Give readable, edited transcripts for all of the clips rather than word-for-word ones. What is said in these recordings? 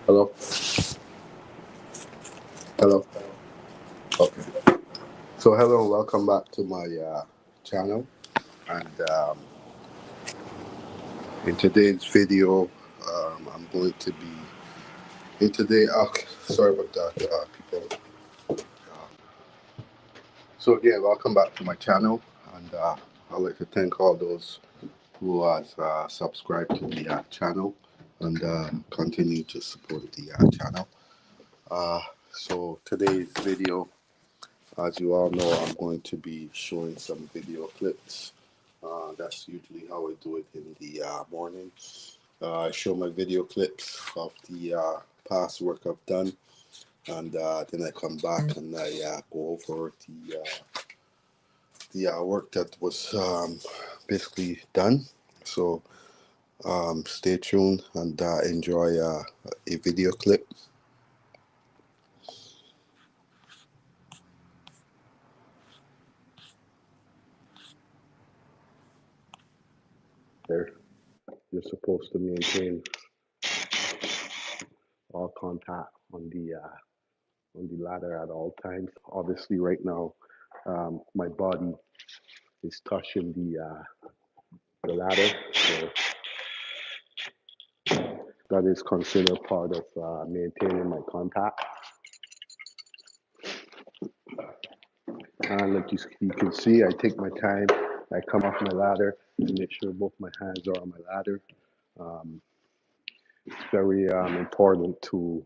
Hello? Hello? Okay. So, hello and welcome back to my channel. And in today's video, I'm going to be Okay, sorry about that, people. So, again, welcome back to my channel. And I'd like to thank all those who has subscribed to the channel and continue to support the channel. So, today's video, as you all know, I'm going to be showing some video clips. That's usually how I do it in the morning. I show my video clips of the past work I've done, and then I come back and I go over the work that was basically done. So stay tuned and enjoy a video clip. There, you're supposed to maintain all contact on the ladder at all times. Obviously, right now, my body is touching the ladder, so that is considered part of maintaining my contact. And like you can see, I take my time. I come off my ladder and make sure both my hands are on my ladder. It's very important to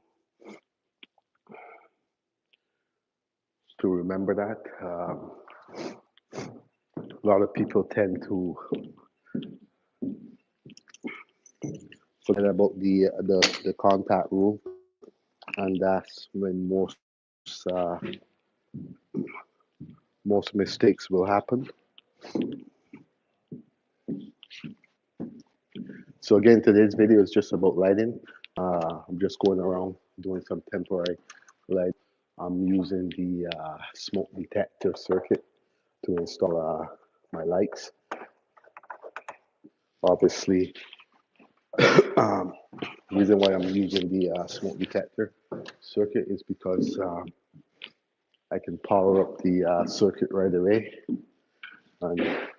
remember that. A lot of people tend to forget about the contact rule, and that's when most mistakes will happen. So again, today's video is just about lighting. I'm just going around doing some temporary light. I'm using the smoke detector circuit to install my lights. Obviously, the reason why I'm using the smoke detector circuit is because I can power up the circuit right away. And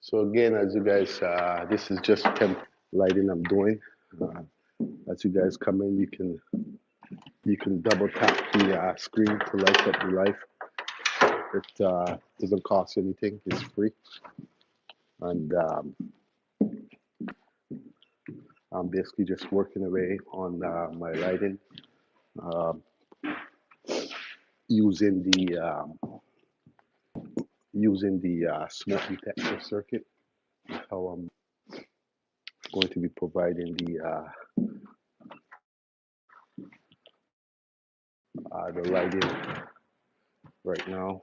so again, as you guys, this is just temp lighting I'm doing. As you guys come in, you can double tap the screen to light up your life. It doesn't cost anything; it's free. And I'm basically just working away on my lighting using the smoke detector circuit. That's how I'm going to be providing the lighting right now.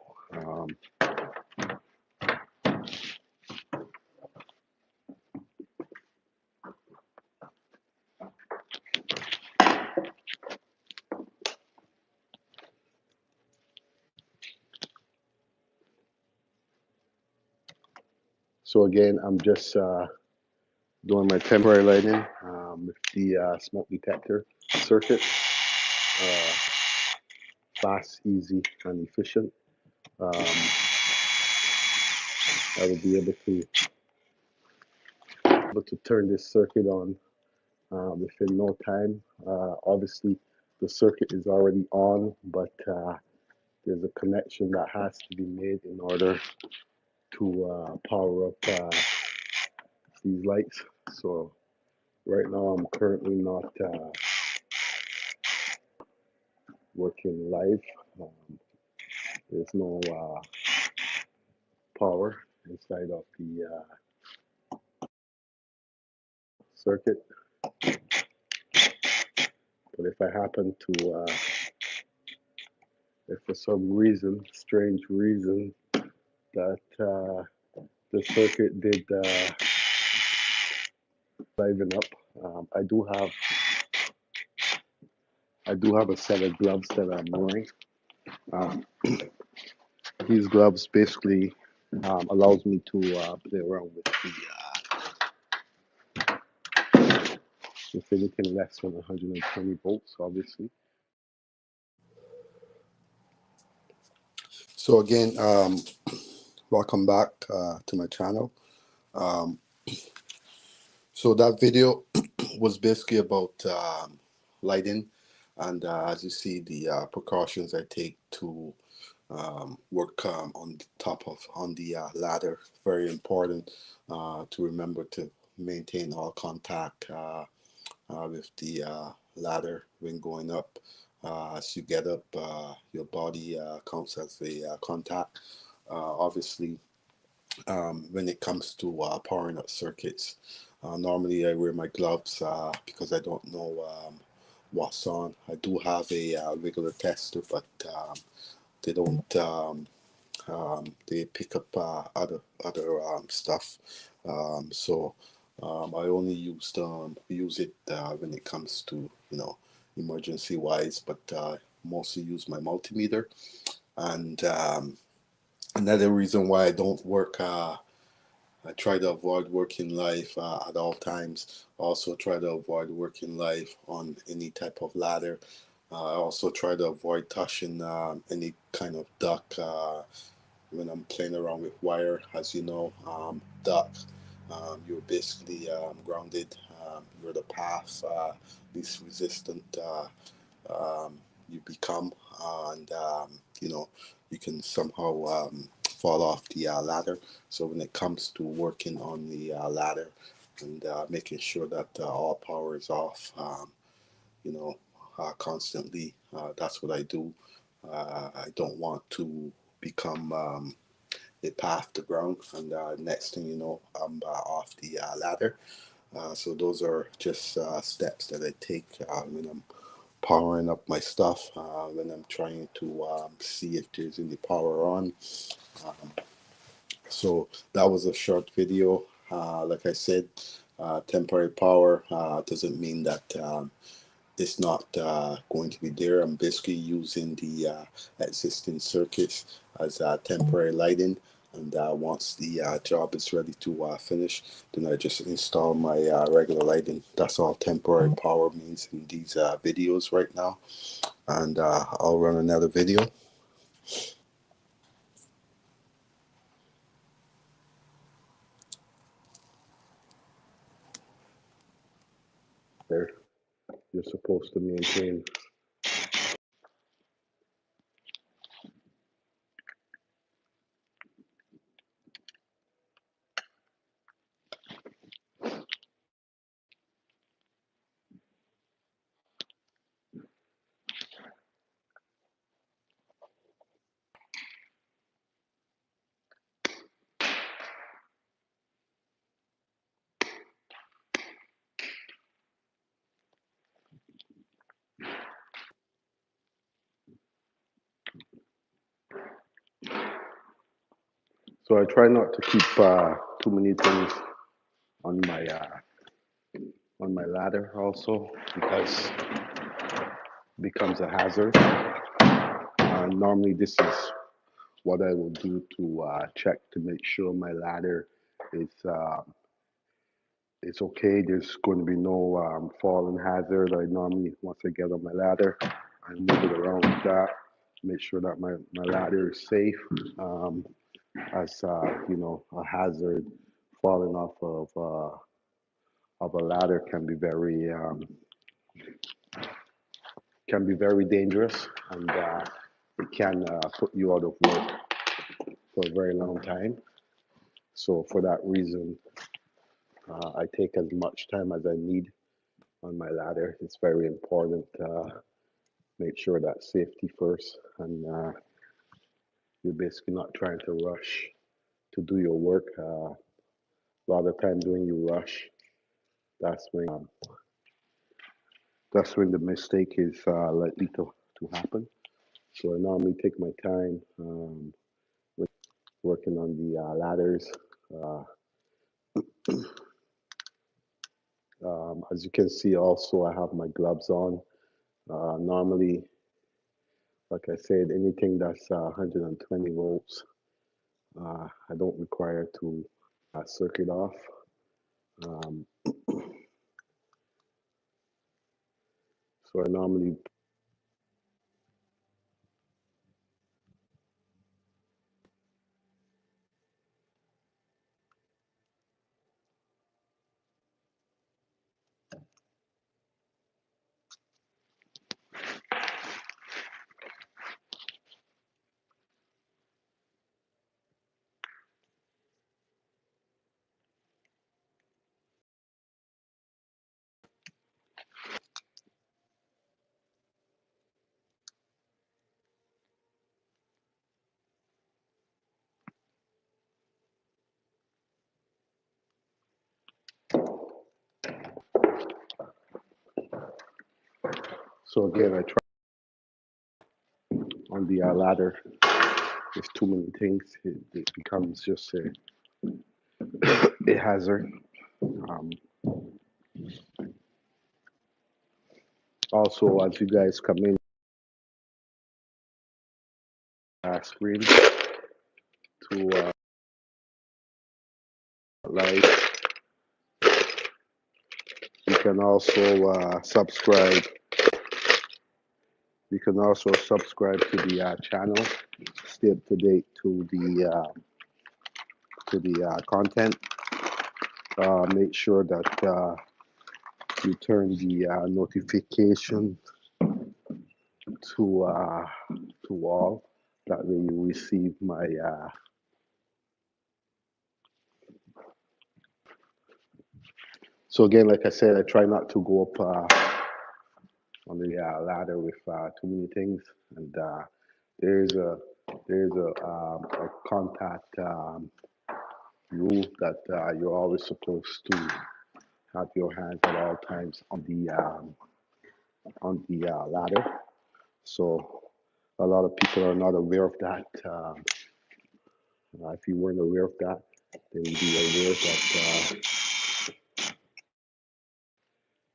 So again, I'm just doing my temporary lighting with the smoke detector circuit. Fast, easy, and efficient. I will be able to turn this circuit on within no time. Obviously, the circuit is already on, but there's a connection that has to be made in order to power up these lights. So right now I'm currently not working live. Um, there's no power inside of the circuit. But if I happen to, if for some reason, strange reason, that the circuit did liven up, I do have a set of gloves that I'm wearing. Um, these gloves basically allows me to play around with anything less than 120 volts, obviously. So again, welcome back to my channel. Um, so that video was basically about lighting, and as you see, the precautions I take to work on the top of the ladder. Very important to remember to maintain all contact with the ladder when going up. As you get up, your body counts as a contact. Obviously, when it comes to powering up circuits, normally I wear my gloves because I don't know what's on. I do have a regular tester, but they don't. They pick up other stuff. So I only use it when it comes to emergency wise, but mostly use my multimeter. And another reason why I don't work. I try to avoid working live at all times. Also try to avoid working live on any type of ladder. I also try to avoid touching any kind of duct when I'm playing around with wire. As you know, duct, you're basically grounded. You're the path least resistant you become, and you can somehow fall off the ladder. So when it comes to working on the ladder and making sure that all power is off, you know, constantly, that's what I do. I don't want to become a path to ground, and next thing you know, I'm off the ladder. So those are just steps that I take when I'm powering up my stuff, when I'm trying to see if there's any power on. Um, so that was a short video. Like I said, temporary power doesn't mean that it's not going to be there. I'm basically using the existing circuits as temporary lighting. And once the job is ready to finish, then I just install my regular lighting. That's all temporary power means in these videos right now. And I'll run another video. There, you're supposed to maintain. So I try not to keep too many things on my ladder also because it becomes a hazard. Normally, this is what I will do to check to make sure my ladder is it's okay. There's going to be no falling hazard. I normally, once I get on my ladder, I move it around like that, make sure that my ladder is safe. Um, as a hazard. Falling off of a ladder can be very dangerous, and it can put you out of work for a very long time. So for that reason, I take as much time as I need on my ladder. It's very important. Make sure that safety first, and you're basically not trying to rush to do your work. A lot of times when you rush, that's when the mistake is likely to happen. So I normally take my time working on the ladders. Uh, as you can see, also I have my gloves on. Normally, like I said, anything that's 120 volts, I don't require to circuit off. Um, so I normally so again I try on the ladder. There's too many things. It becomes just a hazard. Um, Also, as you guys come in, screen to like, you can also subscribe. You can also subscribe to the channel, stay up to date to the content. Make sure that you turn the notification to all. That way you receive my so again, like I said, I try not to go up on the ladder with too many things, and there's a a contact rule that you're always supposed to have your hands at all times on the ladder. So a lot of people are not aware of that. If you weren't aware of that, then be aware that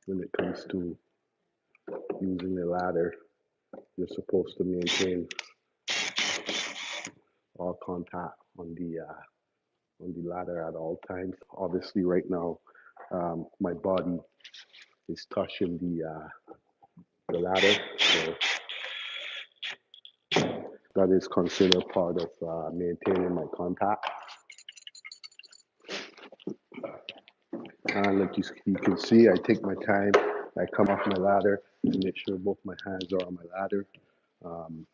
when it comes to using the ladder, you're supposed to maintain all contact on the ladder at all times. Obviously, right now, my body is touching the ladder, so that is considered part of maintaining my contact. And like you can see, I take my time. I come off my ladder to make sure both my hands are on my ladder. Um,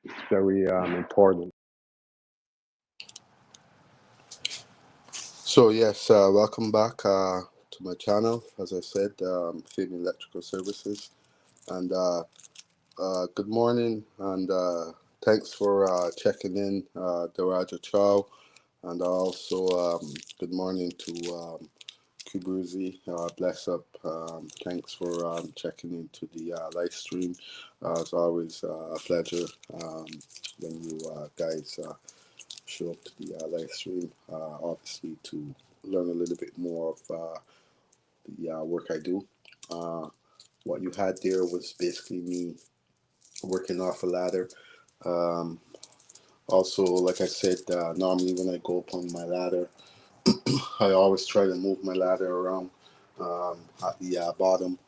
it's very important. So yes, welcome back to my channel. As I said, Fame Electrical Services, and good morning, and thanks for checking in, Daraja Chow, and also good morning to Kubuzi. Bless up. Thanks for checking into the live stream. It's always a pleasure when you guys show up to the live stream, obviously to learn a little bit more of the work I do. Uh, what you had there was basically me working off a ladder. Um, Also, like I said, normally when I go up on my ladder, I always try to move my ladder around at the bottom.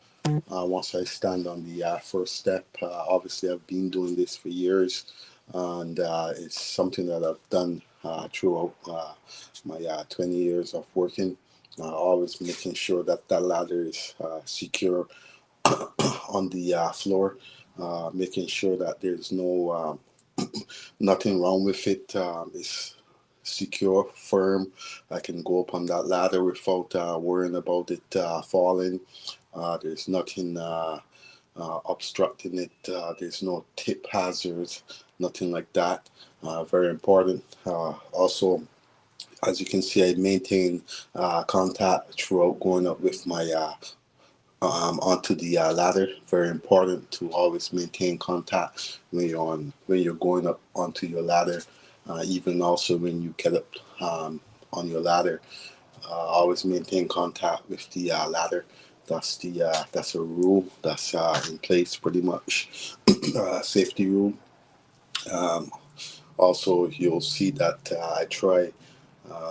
Once I stand on the first step, obviously I've been doing this for years, and it's something that I've done throughout my 20 years of working. Always making sure that that ladder is secure on the floor, making sure that there's nothing wrong with it. It's secure, firm. I can go up on that ladder without worrying about it falling. There's nothing obstructing it. There's no tip hazards, nothing like that. Very important. Also, as you can see, I maintain contact throughout going up with my onto the ladder. Very important to always maintain contact when you're going up onto your ladder. Even also when you get up on your ladder, always maintain contact with the ladder. That's a rule that's in place pretty much. Safety rule. Um, Also, you'll see that I try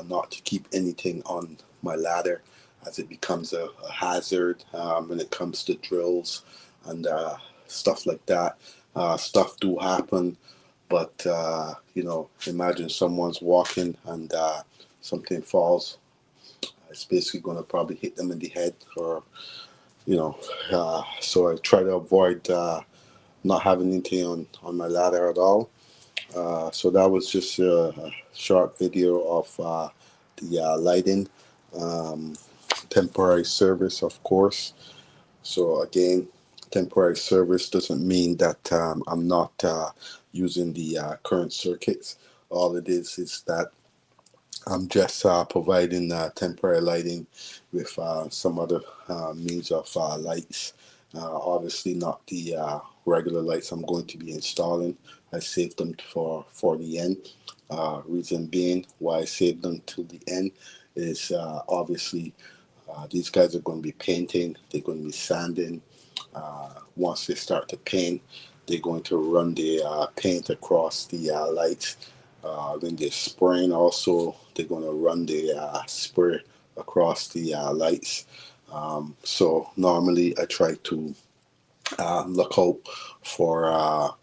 not to keep anything on my ladder as it becomes a hazard when it comes to drills and stuff like that. Stuff do happen, but imagine someone's walking and something falls. It's basically going to probably hit them in the head, or so I try to avoid not having anything on my ladder at all. So that was just a short video of the lighting, um, temporary service, of course. So again, temporary service doesn't mean that I'm not using the current circuits. All it is that I'm just providing temporary lighting with some other means of lights. Obviously, not the regular lights I'm going to be installing. I saved them for the end. Reason being why I saved them till the end is obviously these guys are going to be painting, they're going to be sanding. Once they start to paint, they're going to run the paint across the lights. When they're spraying, also, they're going to run the spray across the lights. So normally I try to look out for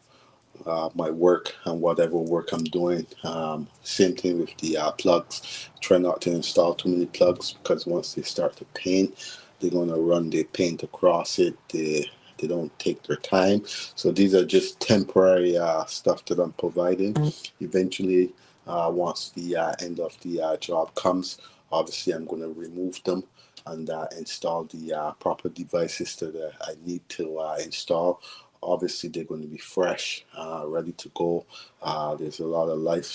my work and whatever work I'm doing. Same thing with the plugs. Try not to install too many plugs because once they start to paint, they're going to run the paint across it. They don't take their time. So these are just temporary stuff that I'm providing. Eventually, once the end of the job comes, obviously I'm going to remove them and install the proper devices that I need to install. Obviously, they're going to be fresh, ready to go. There's a lot of life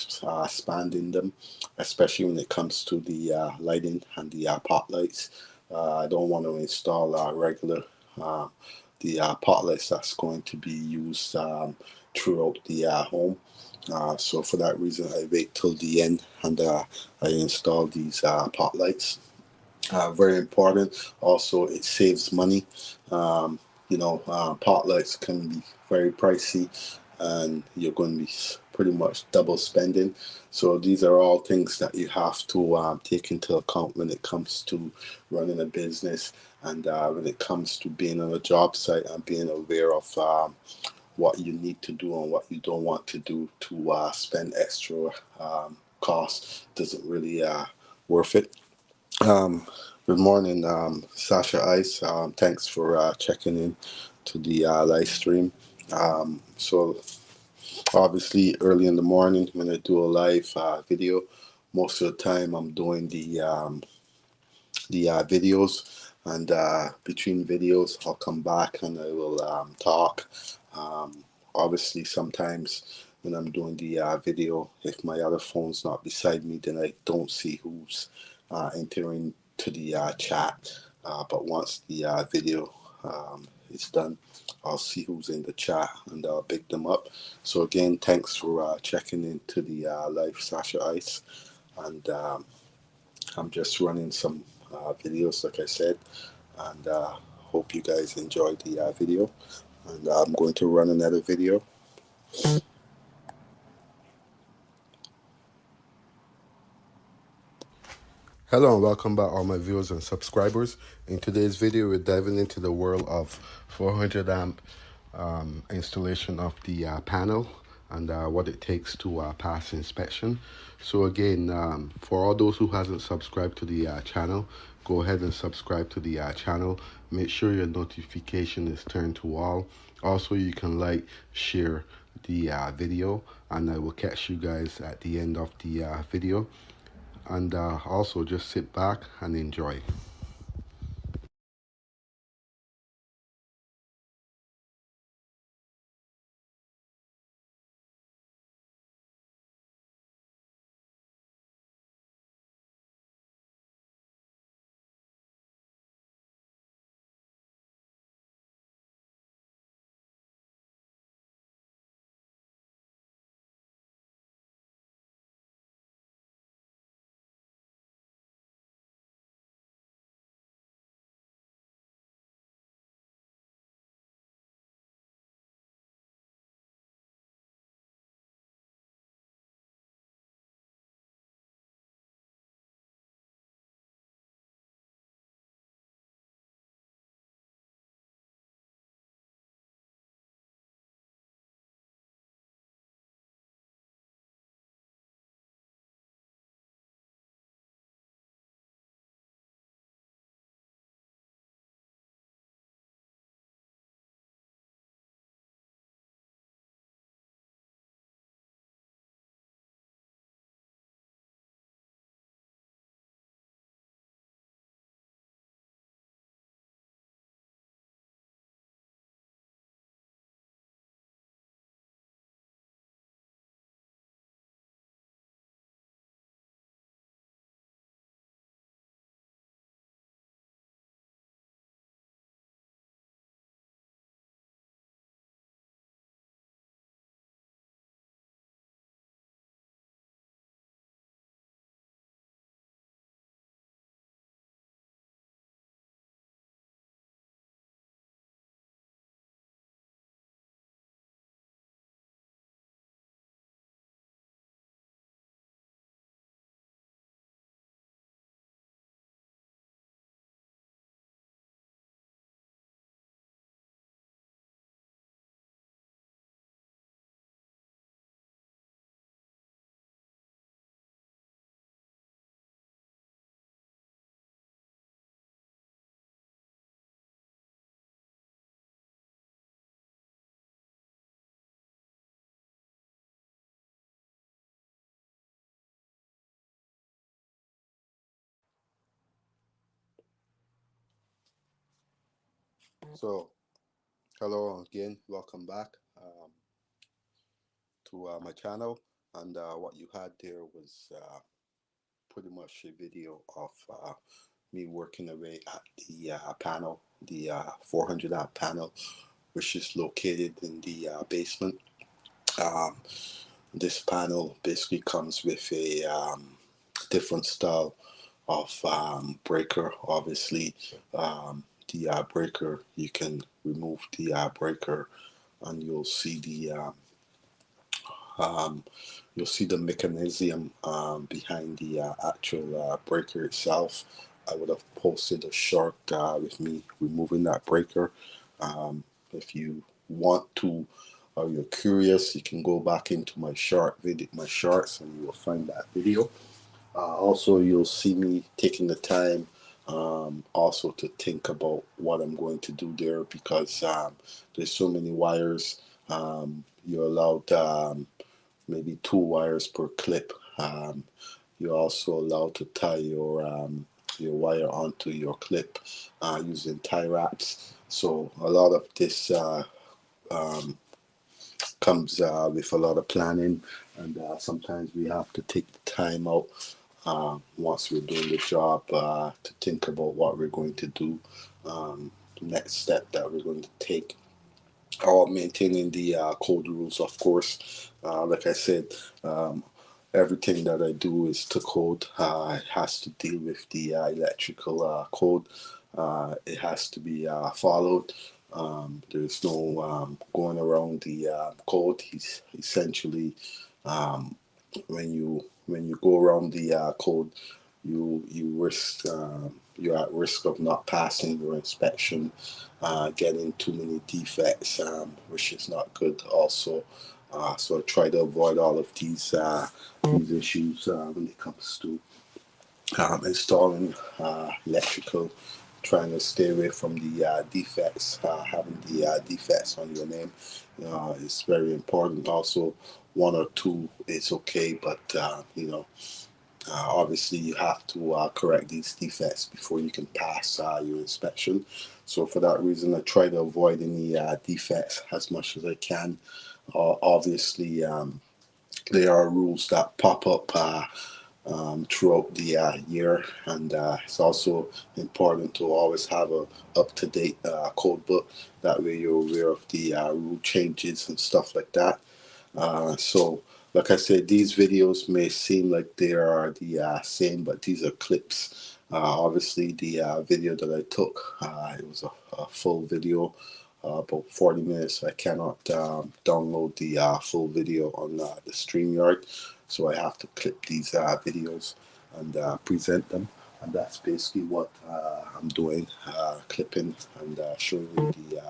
span in them, especially when it comes to the lighting and the pot lights. I don't want to install regular the pot lights that's going to be used throughout the home. So for that reason, I wait till the end and I install these pot lights. Very important. Also, it saves money. Um, pot lights can be very pricey, and you're going to be pretty much double spending. So these are all things that you have to take into account when it comes to running a business, and when it comes to being on a job site and being aware of what you need to do and what you don't want to do to spend extra costs. Doesn't really worth it. Um, Good morning, Sasha Ice. Thanks for checking in to the live stream. So obviously, early in the morning when I do a live video, most of the time I'm doing the videos, and between videos I'll come back and I will talk. Obviously, sometimes when I'm doing the video, if my other phone's not beside me, then I don't see who's entering to the chat. But once the video is done, I'll see who's in the chat and I'll pick them up. So again, thanks for checking into the live, Sasha Ice, and I'm just running some videos, like I said, and hope you guys enjoyed the video. And I'm going to run another video. Hello and welcome back, all my viewers and subscribers. In today's video, we're diving into the world of 400 amp installation of the panel. and what it takes to pass inspection. So again, for all those who hasn't subscribed to the channel, go ahead and subscribe to the channel. Make sure your notification is turned to all. Also, you can like, share the video, and I will catch you guys at the end of the video. And also just sit back and enjoy. So, hello again, welcome back to my channel. And what you had there was pretty much a video of me working away at the panel, the 400 amp panel, which is located in the basement. Um, this panel basically comes with a different style of breaker. Obviously, the breaker, you can remove the breaker, and um, you'll see the mechanism behind the actual breaker itself. I would have posted a short with me removing that breaker. If you want to, or you're curious, you can go back into my shorts, and you will find that video. Also, you'll see me taking the time also to think about what I'm going to do there, because there's so many wires. You're allowed maybe 2 wires per clip. You're also allowed to tie your wire onto your clip using tie wraps. So a lot of this um, comes with a lot of planning, and sometimes we have to take the time out once we're doing the job to think about what we're going to do, the next step that we're going to take, all maintaining the code rules, of course. Like I said, um, everything that I do is to code. It has to deal with the electrical code. It has to be followed. There's no going around the code. He's essentially, um, when you go around the code, you're at risk of not passing your inspection, getting too many defects, which is not good. Also, So I try to avoid all of these issues when it comes to installing electrical, trying to stay away from the defects, having the defects on your name is very important. Also, one or two is okay, but obviously you have to correct these defects before you can pass your inspection. So for that reason, I try to avoid any defects as much as I can. Obviously, there are rules that pop up throughout the year, and it's also important to always have a up-to-date code book. That way, you're aware of the rule changes and stuff like that. So, like I said, these videos may seem like they are the same, but these are clips. Obviously, the video that I took, it was a full video, about 40 minutes. I cannot download the full video on the StreamYard, so I have to clip these videos and present them. And that's basically what I'm doing, clipping and showing you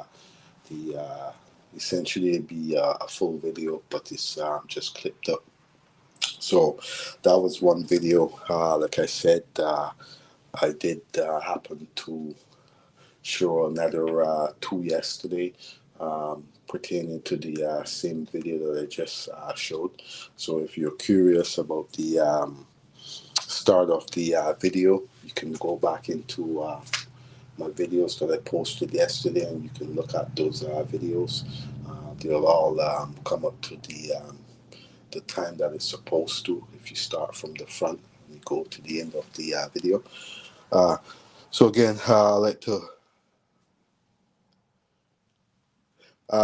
the essentially it'd be a full video, but it's just clipped up. So that was one video. Like I said, I did happen to show another two yesterday, pertaining to the same video that I just showed. So if you're curious about the start of the video, you can go back into my videos that I posted yesterday, and you can look at those videos. They'll all come up to the time that it's supposed to. If you start from the front and you go to the end of the video. So again, I'd like to.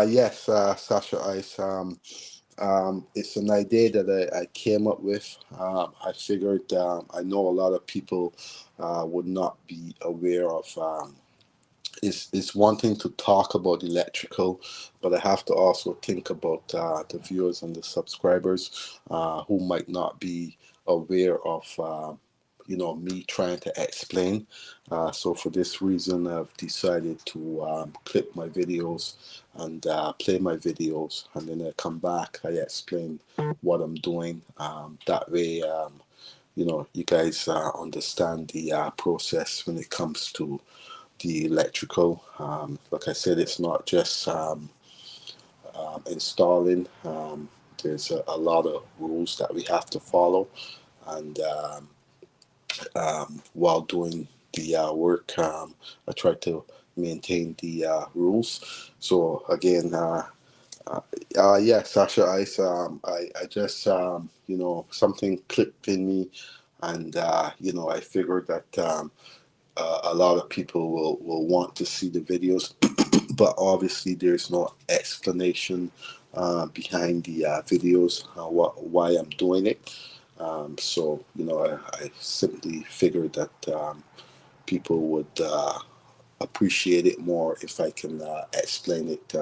Yes, Sasha Ice. It's an idea that I came up with. I figured I know a lot of people would not be aware of. It's one thing to talk about electrical, but I have to also think about the viewers and the subscribers who might not be aware of me trying to explain. So for this reason, I've decided to clip my videos and play my videos, and then I come back, I explain what I'm doing. That way, you guys understand the process when it comes to the electrical. Like I said, it's not just installing. There's a lot of rules that we have to follow, and while doing the work, I try to maintain the rules. So again, yeah, Sasha Ice, I just something clicked in me, and I figured that a lot of people will want to see the videos, but obviously there's no explanation behind the videos, why I'm doing it. So I simply figured that people would appreciate it more if I can explain it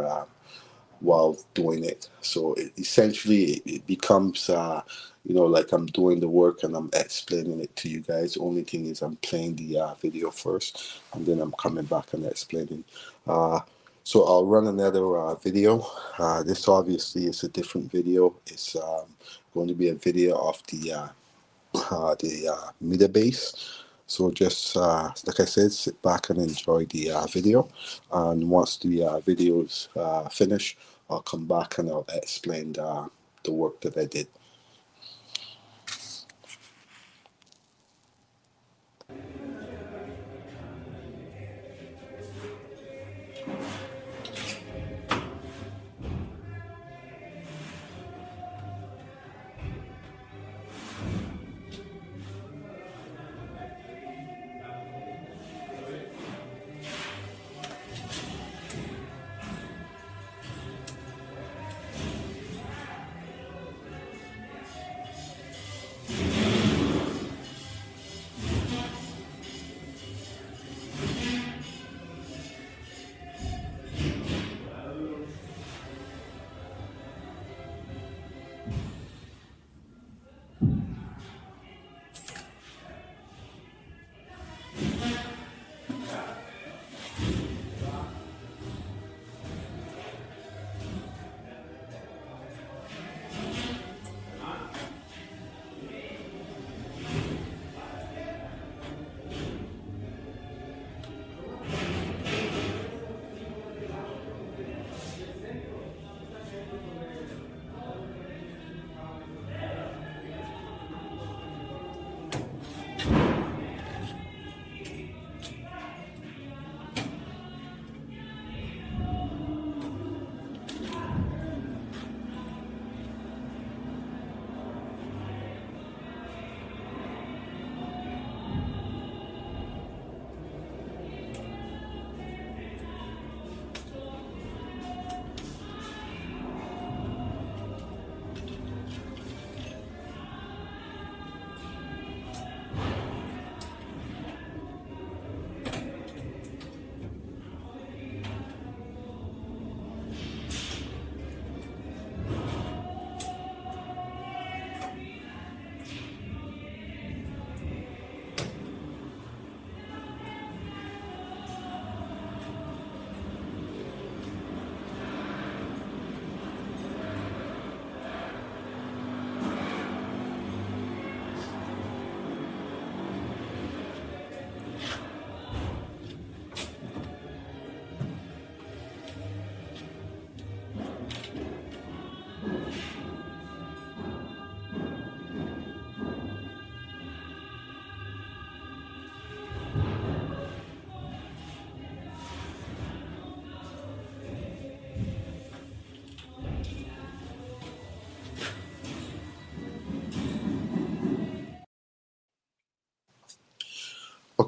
while doing it. So it becomes, like I'm doing the work and I'm explaining it to you guys. The only thing is I'm playing the video first, and then I'm coming back and explaining. Uh, so I'll run another video. This obviously is a different video. It's going to be a video of the meter base. So just like I said, sit back and enjoy the video. And once the video is finished, I'll come back and I'll explain the work that I did.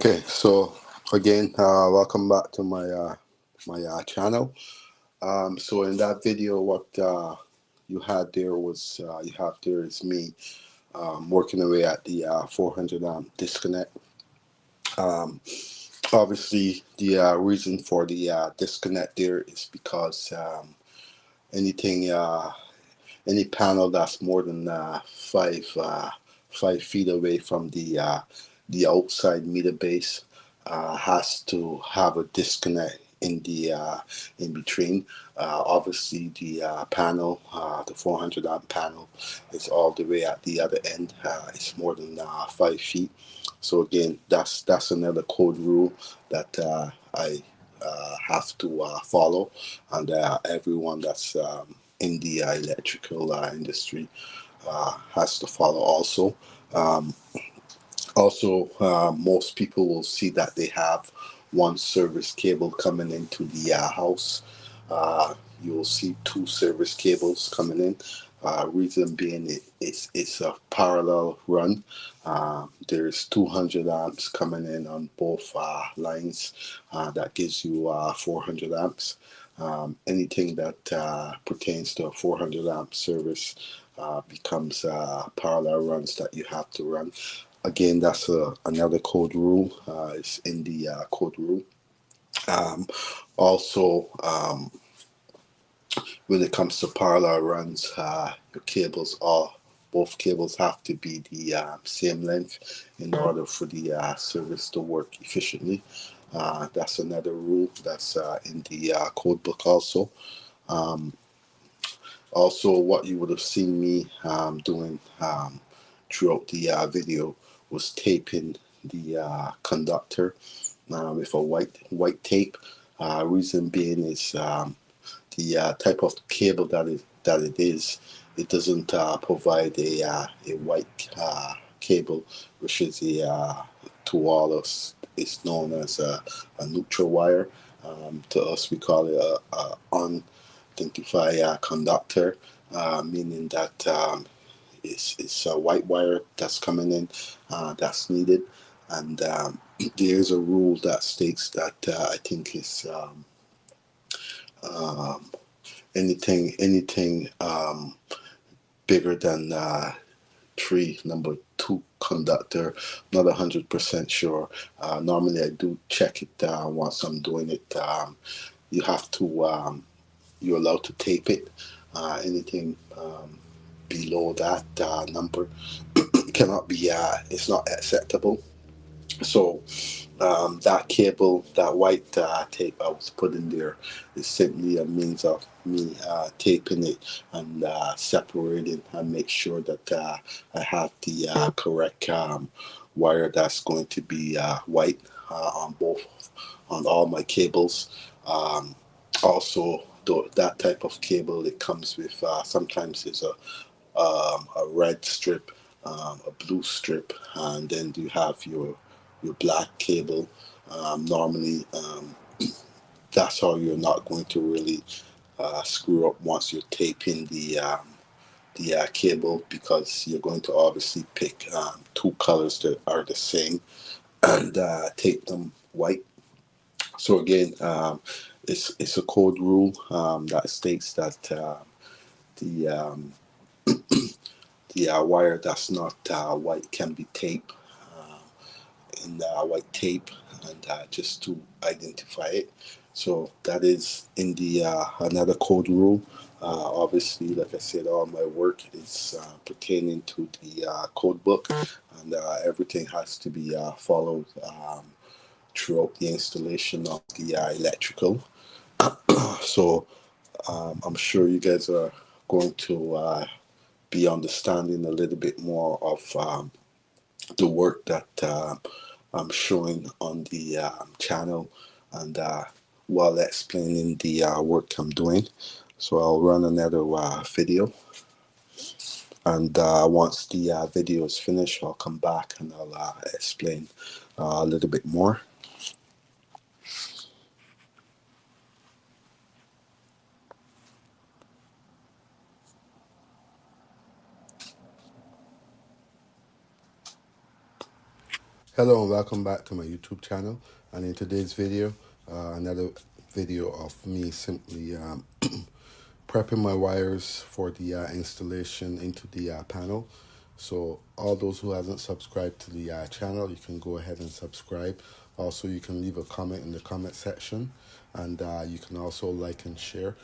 Okay, so again, welcome back to my channel. So in that video, what you had there was you have there is me working away at the 400 amp disconnect. Um, Obviously, the reason for the disconnect there is because anything any panel that's more than 5 feet away from the outside meter base has to have a disconnect in the in between. Obviously, the panel, the 400 amp panel, is all the way at the other end. It's more than 5 feet. So again, that's another code rule that I have to follow, and everyone that's in the electrical industry has to follow also. Um, most people will see that they have one service cable coming into the house. Uh, you will see two service cables coming in. Reason being, it's a parallel run. There's 200 amps coming in on both lines. That gives you 400 amps. Anything that pertains to a 400 amp service becomes parallel runs that you have to run. Again, that's another code rule. It's in the code rule. Um, also, when it comes to parallel runs, your cables all both cables have to be the same length in order for the service to work efficiently. That's another rule that's in the code book also. Um, Also, what you would have seen me doing throughout the video was taping the conductor with a white tape. Reason being is the type of cable that it is. It doesn't provide a white cable, which is to all us is known as a neutral wire. To us, we call it a unidentified conductor, meaning that it's a white wire that's coming in that's needed. And there's a rule that states that I think is um, anything bigger than three, number two conductor. Not 100% sure. Normally, I do check it once I'm doing it. You have to you're allowed to tape it. Anything below that number cannot be. It's not acceptable. So that cable, that white tape I was putting there, is simply a means of me taping it and separating and make sure that I have the correct wire that's going to be white on all my cables. Um, Also, that type of cable, it comes with sometimes it's a red strip, a blue strip, and then you have your black cable. Normally, that's how you're not going to really screw up once you're taping the cable, because you're going to obviously pick two colors that are the same and tape them white. So again, it's a code rule that states that the wire that's not white can be taped in white tape, and just to identify it. So that is in the another code rule. Obviously, like I said, all my work is pertaining to the code book, and everything has to be followed throughout the installation of the electrical. So I'm sure you guys are going to be understanding a little bit more of the work that I'm showing on the channel, and while explaining the work I'm doing. So I'll run another video, and once the video is finished, I'll come back and I'll explain a little bit more. Hello and welcome back to my YouTube channel. And in today's video, another video of me simply prepping my wires for the installation into the panel. So all those who hasn't subscribed to the channel, you can go ahead and subscribe. Also, you can leave a comment in the comment section, and you can also like and share.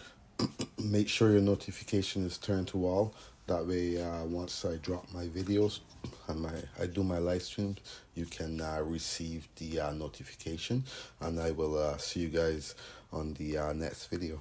Make sure your notification is turned to all. That way, once I drop my videos and I do my live streams, you can receive the notification. And I will see you guys on the next video.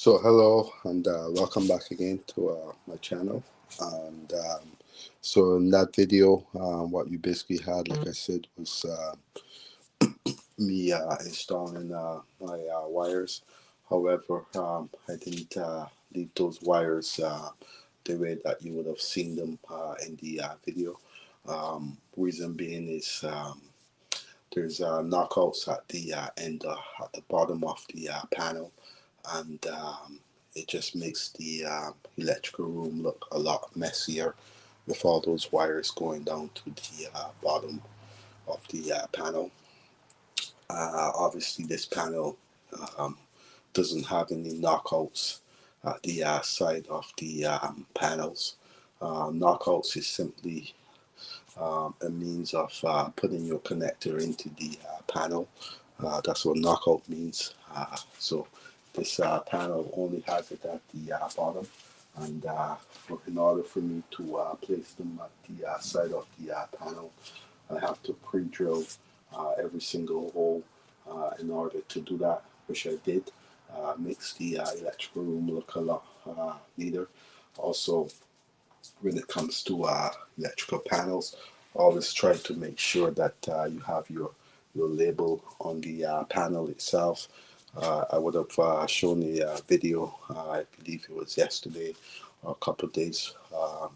So hello and welcome back again to my channel. And so in that video, what you basically had, like I said, was me installing my wires. However, I didn't leave those wires the way that you would have seen them in the video. Reason being is there's knockouts at the end, at the bottom of the panel, and it just makes the electrical room look a lot messier with all those wires going down to the bottom of the panel. Obviously, this panel um, doesn't have any knockouts at the side of the panels. Knockouts is simply a means of putting your connector into the panel. That's what knockout means. So this panel only has it at the bottom, and in order for me to place them at the side of the panel, I have to pre-drill every single hole in order to do that, which I did. Makes the electrical room look a lot neater. Also, when it comes to electrical panels, always try to make sure that you have your label on the panel itself. I would have shown a video, I believe it was yesterday or a couple of days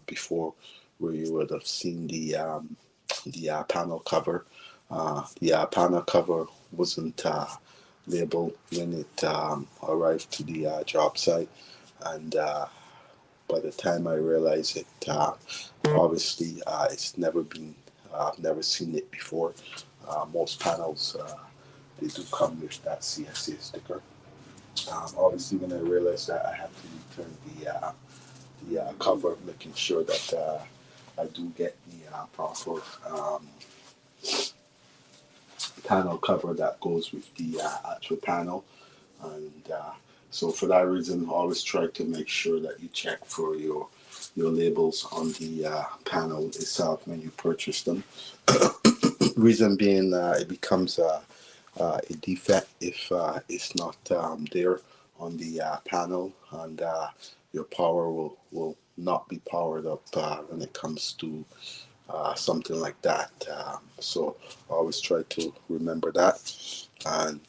before, where you would have seen the panel cover. The panel cover wasn't labeled when it arrived to the job site, and by the time I realized it, obviously it's never been, I've never seen it before. Most panels, they do come with that CSA sticker. Obviously, when I realized that, I had to return the cover, making sure that I do get the proper panel cover that goes with the actual panel. And so for that reason, always try to make sure that you check for your labels on the panel itself when you purchase them. Reason being, it becomes a defect if it's not there on the panel, and your power will not be powered up when it comes to something like that. So always try to remember that. And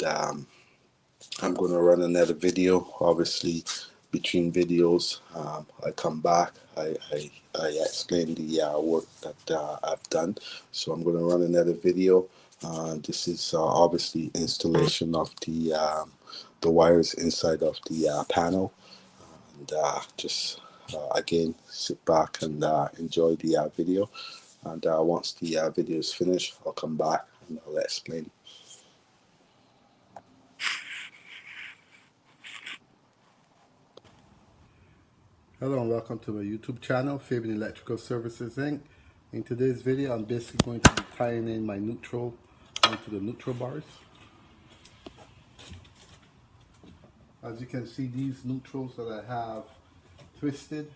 I'm going to run another video. Obviously, between videos, I come back, I explain the work that I've done. So I'm going to run another video. This is obviously installation of the wires inside of the panel. And just again, sit back and enjoy the video. And once the video is finished, I'll come back and I'll explain. Hello and welcome to my YouTube channel, Fabian Electrical Services Inc. In today's video, I'm basically going to be tying in my neutral onto the neutral bars. As you can see, these neutrals that I have twisted,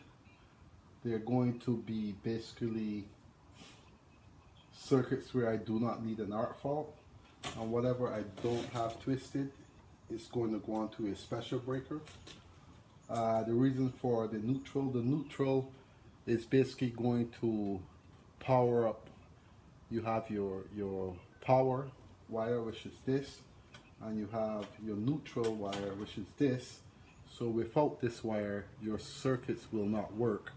they're going to be basically circuits where I do not need an arc fault, and whatever I don't have twisted is going to go onto a special breaker. The reason for the neutral is basically going to power up. You have your power wire, which is this, and you have your neutral wire, which is this. So without this wire, your circuits will not work.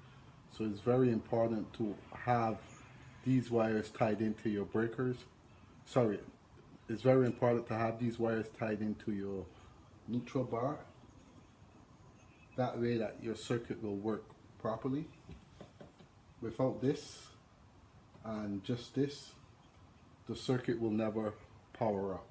So it's very important to have these wires tied into your breakers. Sorry, it's very important to have these wires tied into your neutral bar. That way that your circuit will work properly. Without this and just this, the circuit will never power up.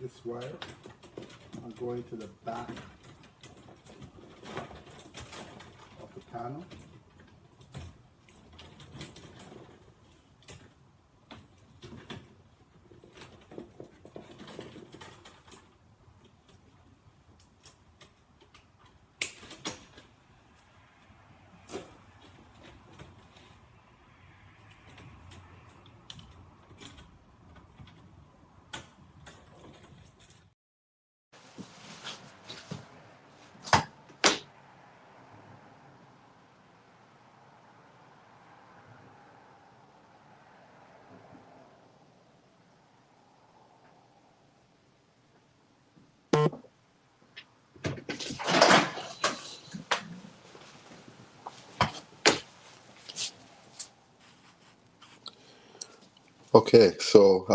this wire and going to the back of the panel. Okay, so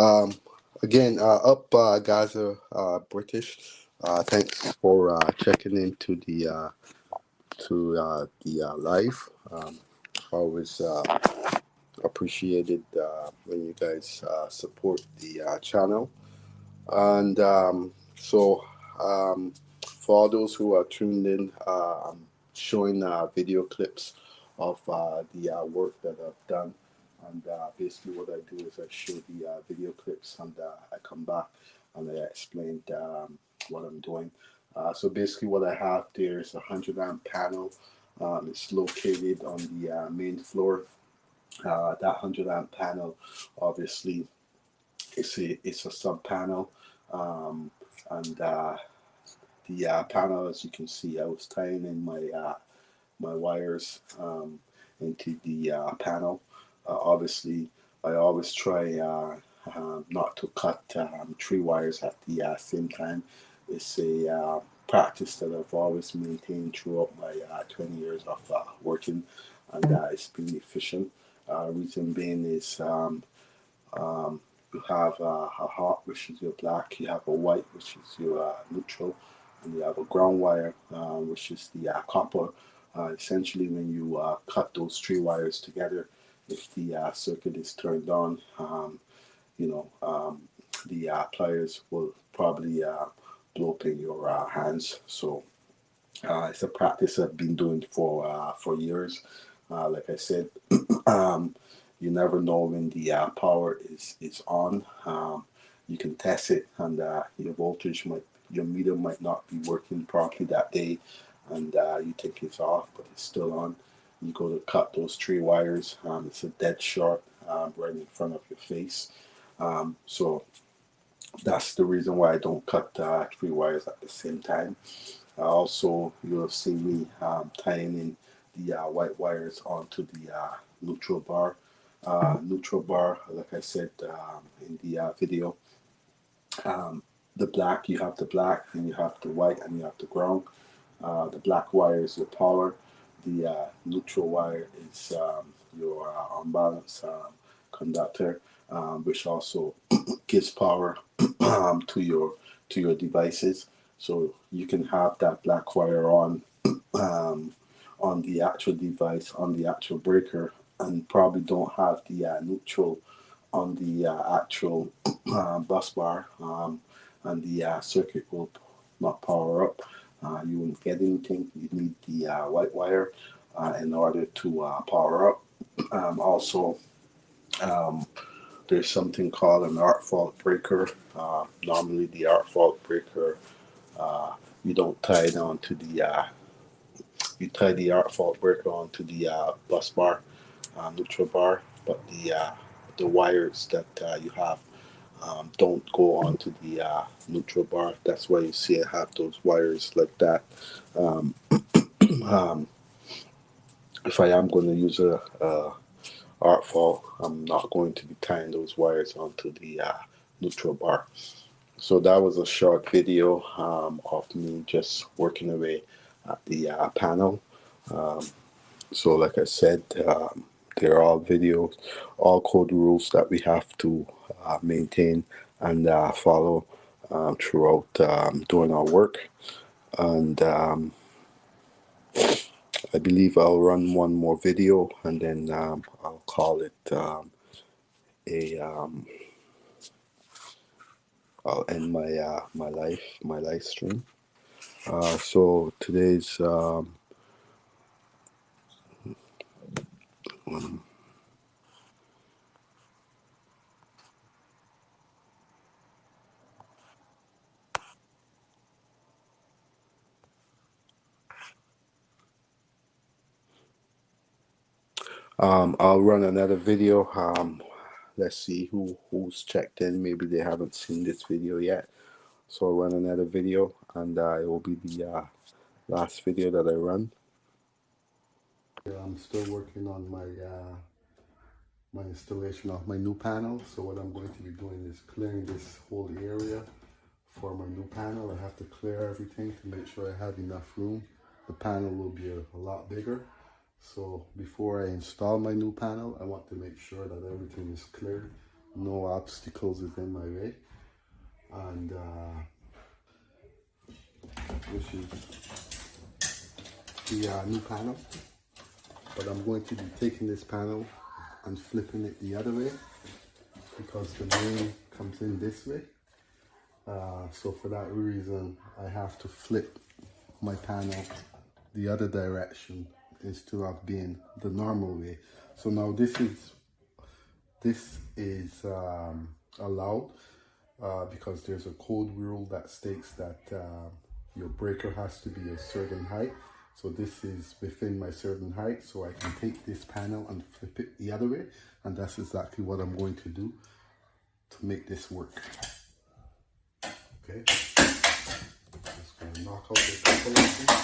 again, Gaza, British. Thanks for checking into the live. Always appreciated when you guys support the channel. And for all those who are tuned in, I'm showing video clips of the work that I've done. And basically, what I do is I show the video clips and I come back and I explain what I'm doing. So basically, what I have there is a 100 amp panel. It's located on the main floor. That 100 amp panel, obviously, it's a sub panel, and the panel, as you can see, I was tying in my wires into the panel. Obviously, I always try not to cut 3 wires at the same time. It's a practice that I've always maintained throughout my 20 years of working, and it's been efficient. Reason being is you have a hot, which is your black, you have a white, which is your neutral, and you have a ground wire, which is the copper. Essentially, when you cut those 3 wires together, if the circuit is turned on, you know, the pliers will probably blow up in your hands. So it's a practice I've been doing for years. Like I said, um, you never know when the power is on. You can test it, and your meter might not be working properly that day, and you think it's off, but it's still on. You go to cut those 3 wires. It's a dead short right in front of your face. So that's the reason why I don't cut 3 wires at the same time. Also, you'll see me tying in the white wires onto the neutral bar. Neutral bar, like I said in the video, the black, you have the black, and you have the white, and you have the ground. The black wire is your power. The neutral wire is your unbalanced conductor, which also gives power to your devices. So you can have that black wire um, on the actual device, on the actual breaker, and probably don't have the neutral on the actual bus bar, and the circuit will not power up. You won't get anything. You need the white wire in order to power up. Also, um, there's something called an arc fault breaker. Normally, the arc fault breaker, uh, you don't tie it onto the you tie the arc fault breaker onto the bus bar, neutral bar, but the wires that you have don't go onto the neutral bar. That's why you see I have those wires like that. Um, um, if I am going to use a artful, I'm not going to be tying those wires onto the neutral bar. So that was a short video of me just working away at the panel. Um, so like I said, they're all videos, all code rules that we have to maintain and follow throughout doing our work. And I believe I'll run one more video, and then I'll call it a I'll end my live stream. So today's I'll run another video. Let's see who's checked in. Maybe they haven't seen this video yet. So I'll run another video, and it will be the last video that I run. I'm still working on my installation of my new panel. So what I'm going to be doing is clearing this whole area for my new panel. I have to clear everything to make sure I have enough room. The panel will be a lot bigger. So before I install my new panel, I want to make sure that everything is cleared, no obstacles is in my way. And this is the new panel. But I'm going to be taking this panel and flipping it the other way because the main comes in this way. So for that reason, I have to flip my panel the other direction instead of being the normal way. So now this is allowed because there's a code rule that states that your breaker has to be a certain height. So this is within my certain height, so I can take this panel and flip it the other way, and that's exactly what I'm going to do to make this work. Okay, just gonna knock out the couple of things.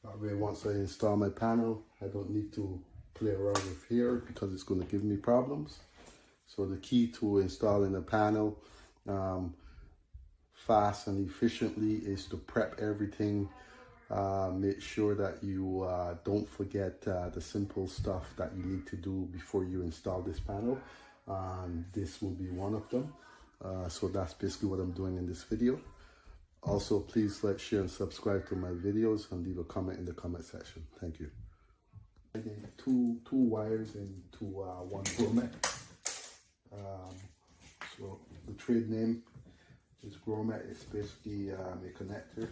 That way, once I install my panel, I don't need to play around with here because it's going to give me problems. So the key to installing a panel fast and efficiently is to prep everything. Make sure that you don't forget the simple stuff that you need to do before you install this panel. This will be one of them. So that's basically what I'm doing in this video. Also, please like, share, and subscribe to my videos and leave a comment in the comment section. Thank you. Two wires into one grommet. So the trade name is grommet. It's basically a connector.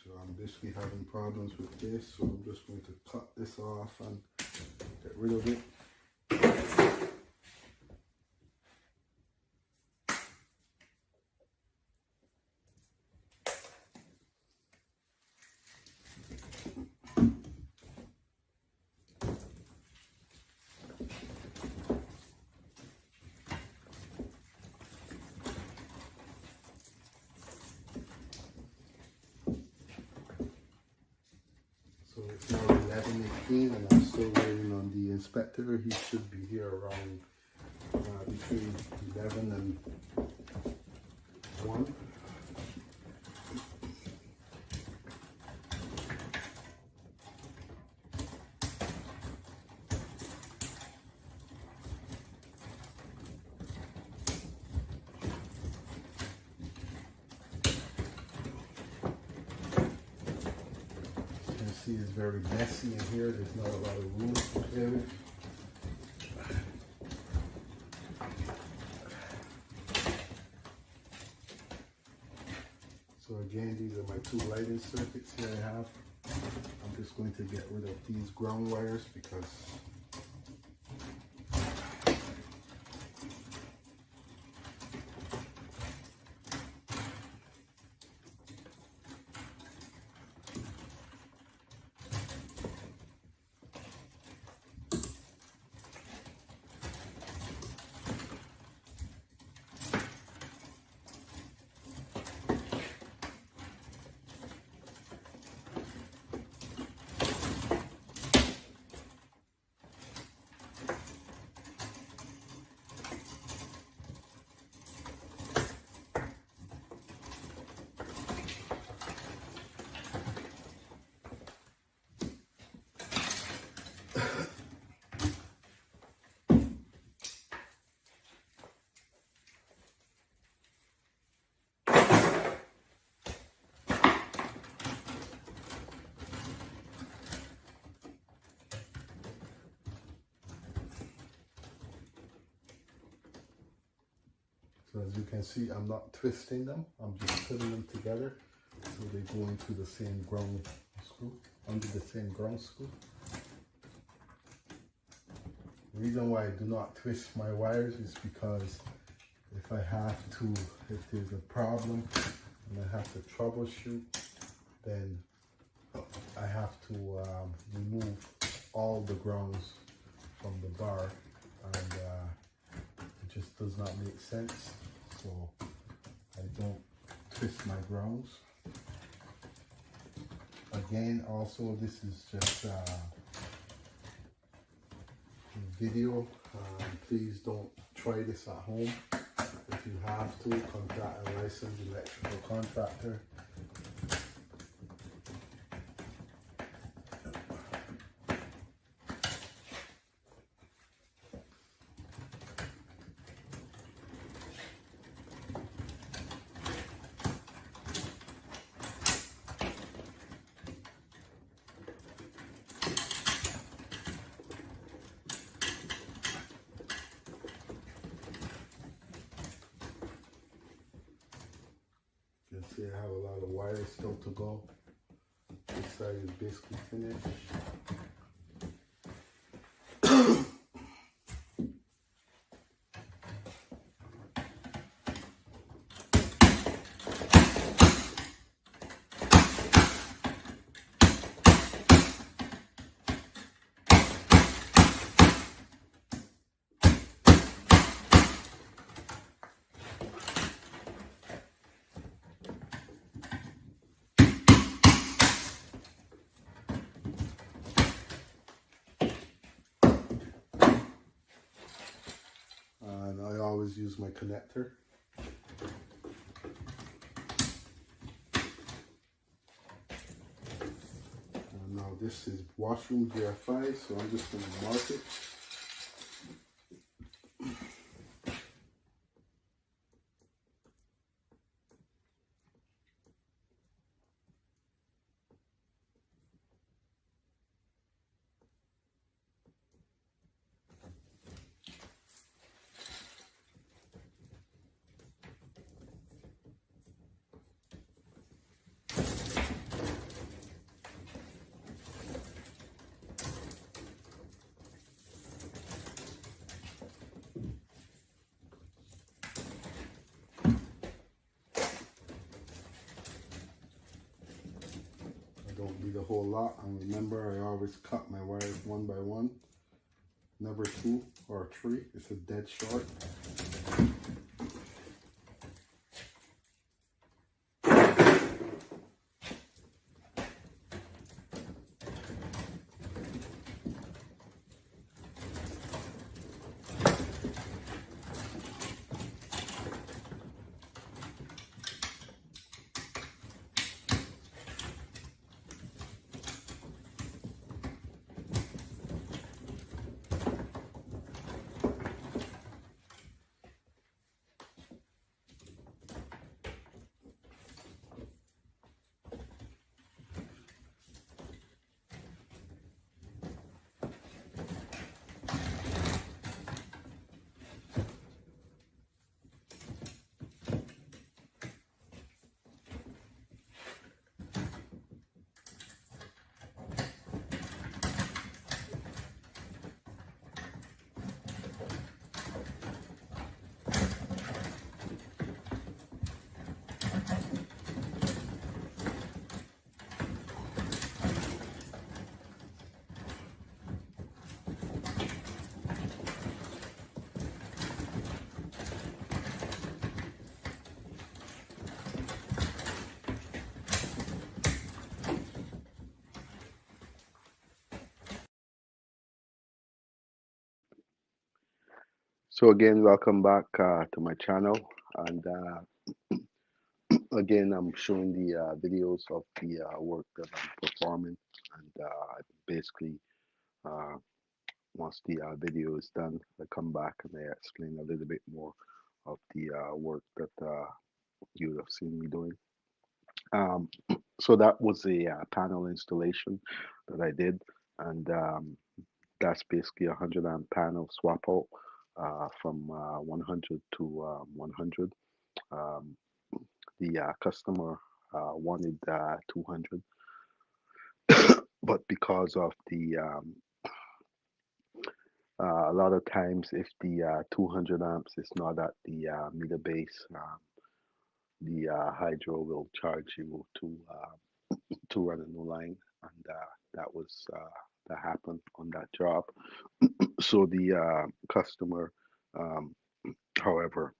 So I'm basically having problems with this, so I'm just going to cut this off and get rid of it. So it's now 11:18 and I'm still waiting on the inspector. He should be here around between 11 and 1. Is very messy in here. There's not a lot of room to play with. So again, these are my two lighting circuits here I have. I'm just going to get rid of these ground wires because So as you can see, I'm not twisting them. I'm just putting them together so they go into the same ground screw, under the same ground screw. The reason why I do not twist my wires is because if I have to, if there's a problem and I have to troubleshoot, then I have to remove all the grounds from the bar, and it just does not make sense. So I don't twist my grounds. Again, also this is just a video. Please don't try this at home. If you have to, contact a licensed electrical contractor. You can see I have a lot of wires still to go. This side is basically finished. And I always use my connector. And now this is washroom GFI, so I'm just going to mark it. Don't need a whole lot, and remember I always cut my wires one by one, never two or three. It's a dead short. So again, welcome back to my channel, and again, I'm showing the videos of the work that I'm performing, and basically, uh, once the video is done, I come back and I explain a little bit more of the work that you have seen me doing. Um, so that was a panel installation that I did, and that's basically a 100 amp panel swap out. from 100 to 100. Um, the customer wanted 200, but because of the a lot of times, if the 200 amps is not at the meter base, the hydro will charge you to run a new line, and that was that happened on that job. So the customer, um, however,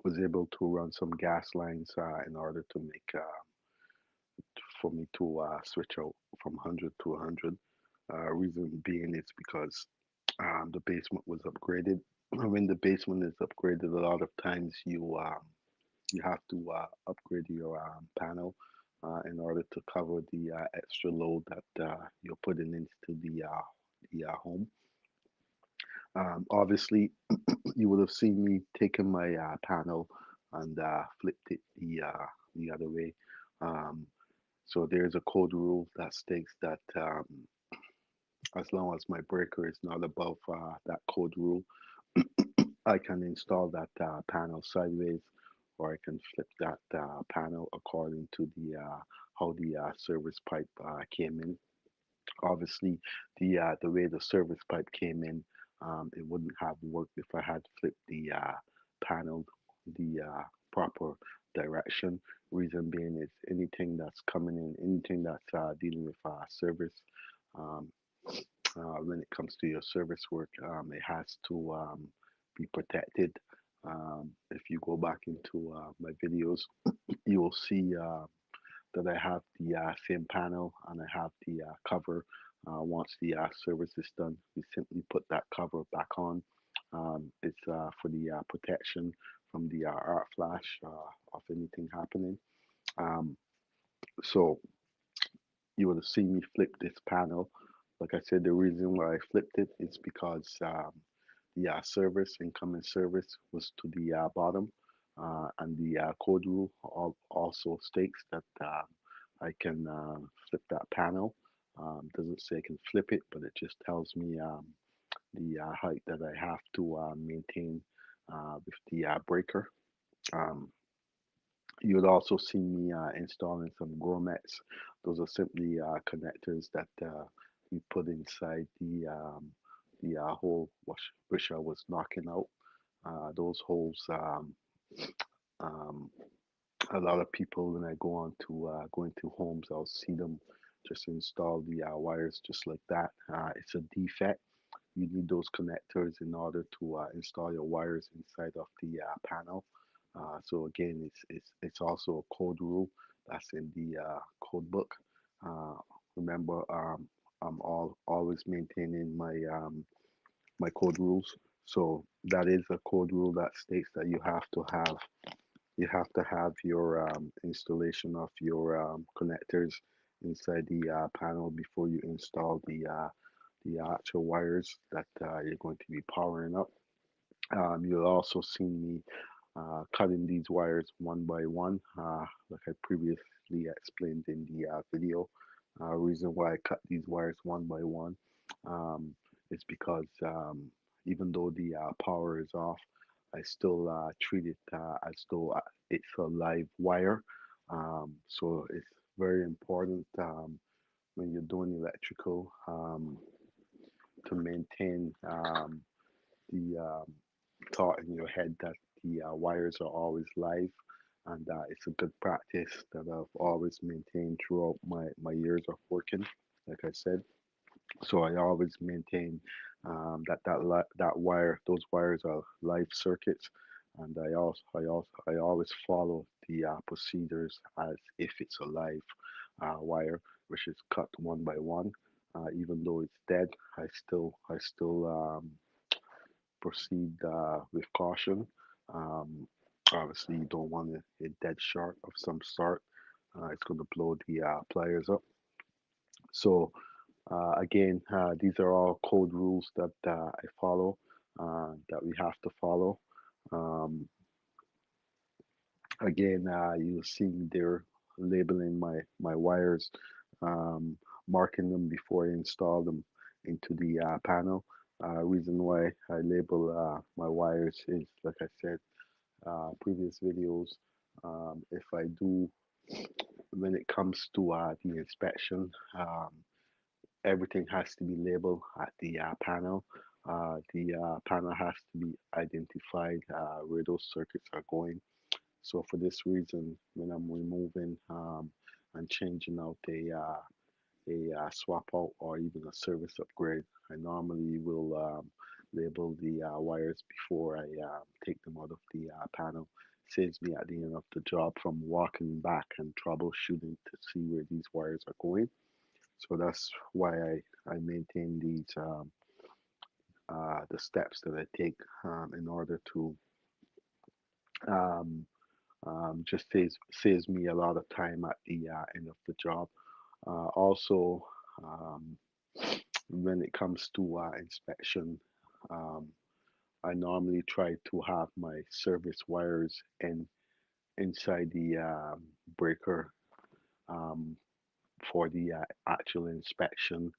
was able to run some gas lines in order to make for me to switch out from 100 to 100. Reason being is because the basement was upgraded. When the basement is upgraded, a lot of times you have to upgrade your panel in order to cover the extra load that you're putting into the home. Obviously, you would have seen me taking my panel and flipped it the other way. Um, so there's a code rule that states that as long as my breaker is not above that code rule, I can install that panel sideways, or I can flip that panel according to the how the service pipe came in. Obviously, the way the service pipe came in, it wouldn't have worked if I had flipped the panel the proper direction. Reason being is anything that's coming in, anything that's dealing with service. Um, when it comes to your service work, it has to be protected. If you go back into my videos, you will see that I have the same panel and I have the cover. Once the service is done, we simply put that cover back on. It's for the protection from the arc flash of anything happening. Um, so you would have seen me flip this panel. Like I said, the reason why I flipped it is because the service, incoming service, was to the bottom, and the code rule also states that I can flip that panel. Doesn't say I can flip it, but it just tells me the height that I have to maintain with the breaker. Um, you would also see me installing some grommets. Those are simply connectors that we put inside the hole which I was knocking out. Those holes, um, a lot of people when I go into homes, I'll see them just install the wires just like that. It's a defect. You need those connectors in order to install your wires inside of the panel. So again, it's also a code rule that's in the code book. Uh, Remember, I'm always maintaining my code rules. So that is a code rule that states that you have to have your installation of your connectors inside the panel before you install the actual wires that you're going to be powering up. You'll also see me cutting these wires one by one, like I previously explained in the video. Reason why I cut these wires one by one is because even though the power is off, I still treat it as though it's a live wire. So it's very important when you're doing electrical to maintain the thought in your head that the wires are always live, and it's a good practice that I've always maintained throughout my years of working. Like I said, so I always maintain that wire, those wires are live circuits, and I always follow the procedures as if it's a live wire, which is cut one by one. Even though it's dead, I still proceed with caution. Um, Obviously, you don't want a dead shark of some sort. It's going to blow the pliers up. So again, these are all code rules that I follow, that we have to follow. Um, Again, you'll see me there labeling my wires, um, marking them before I install them into the panel. Reason why I label my wires is, like I said, previous videos. If I do, when it comes to the inspection, um, everything has to be labeled at the panel. The panel has to be identified where those circuits are going. So for this reason, when I'm removing and changing out a swap out or even a service upgrade, I normally will label the wires before I take them out of the panel. Saves me at the end of the job from walking back and troubleshooting to see where these wires are going. So that's why I maintain these the steps that I take in order to um, just saves me a lot of time at the end of the job. Also, um, when it comes to inspection, um, I normally try to have my service wires inside the breaker um, for the actual inspection,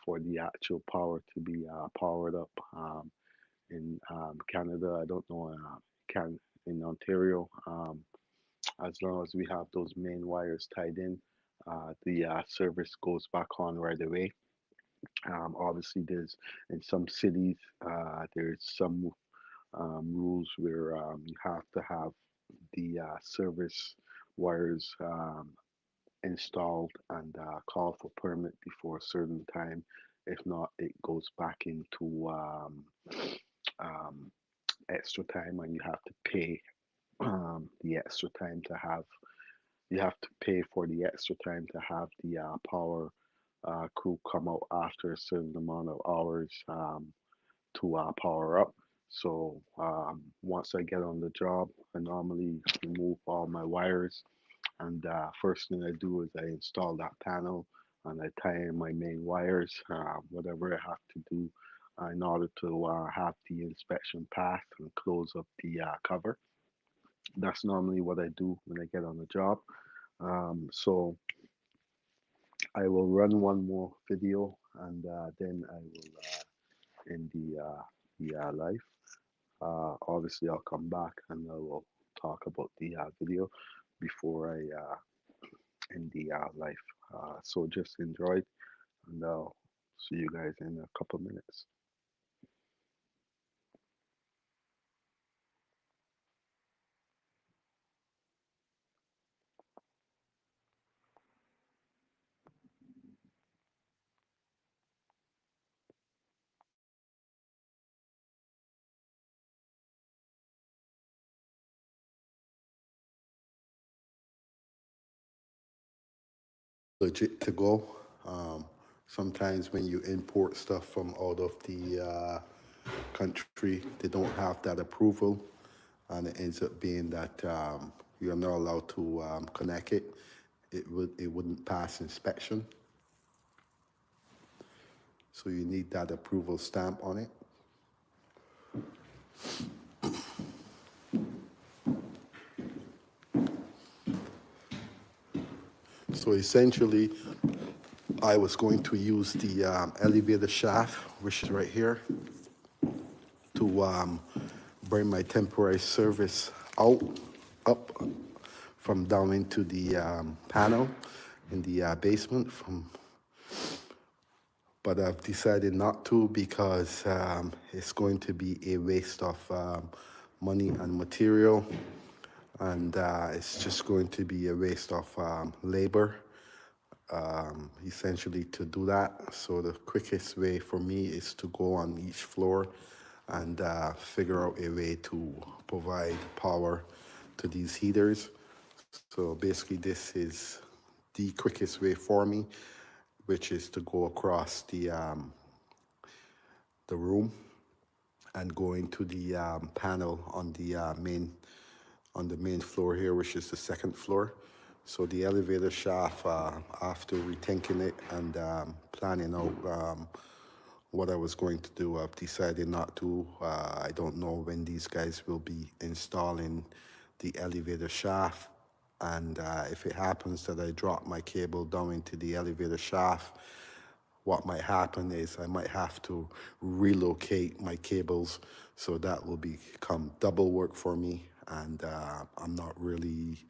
for the actual power to be powered up. In Canada, I don't know, can in Ontario, as long as we have those main wires tied in, the service goes back on right away. Obviously, there's in some cities, there's some rules where you have to have the service wires installed and call for permit before a certain time. If not, it goes back into um, extra time, and you have to pay the extra time to have. You have to pay for the extra time to have the power crew come out after a certain amount of hours to power up. So once I get on the job, I normally remove all my wires, and first thing I do is I install that panel and I tie in my main wires, whatever I have to do in order to have the inspection pass and close up the cover. That's normally what I do when I get on the job. So I will run one more video and then I will end the live. Obviously, I'll come back and I will talk about the video before I end the live. So just enjoy it, and I'll see you guys in a couple minutes. Legit to go. Um, Sometimes when you import stuff from out of the country, they don't have that approval, and it ends up being that you're not allowed to connect it. It wouldn't pass inspection, so you need that approval stamp on it. So essentially, I was going to use the elevator shaft, which is right here, to bring my temporary service out, up from down into the panel in the basement. But I've decided not to because it's going to be a waste of money and material, and it's just going to be a waste of labor essentially to do that. So the quickest way for me is to go on each floor and figure out a way to provide power to these heaters. So basically this is the quickest way for me, which is to go across the room and go into the panel on the main floor here, which is the second floor. So the elevator shaft, after rethinking it and planning out what I was going to do, I've decided not to. I don't know when these guys will be installing the elevator shaft. And if it happens that I drop my cable down into the elevator shaft, what might happen is I might have to relocate my cables, so that will become double work for me, and I'm not really